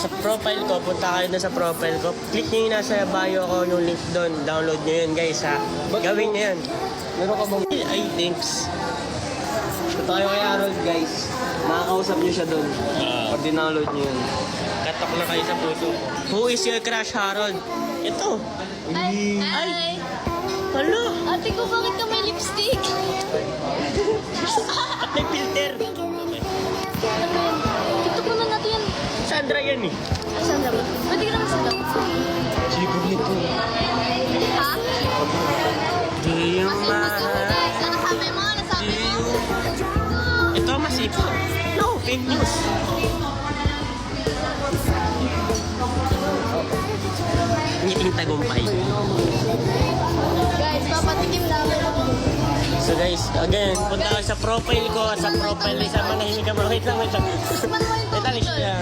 sa profile ko, punta kayo na sa profile ko. Click nyo yung nasa bio ko, yung link doon. Download nyo yun, guys, ha. Gawin nyo yun. Meron ka bang... I thinks. Punta kayo kay Harold, guys. Makakausap niyo siya doon. Pag dinownload niyo yun. Katok na kayo sa puso ko. Who is your crush, Harold? Ito. Ay! Hala. Ate ko, bakit ka may lipstick? At may filter. Ano yan? TikTok naman natin yan. Sandra yan eh. Ay, Sandra ba? Pwede ka naman Sandra. Sipag nito. Ha? Do you Mas mind? guys. Ano sabi mo? Ano sabi mo? Ito masipag. No, fake news. Ngiting tagumpay. Guys, papatikim namin. So guys, again, punta kayo sa profile ko. Sa profile, isa manahimik ka. Wait lang. Man mo yung Wait lang, tubig doon. yeah.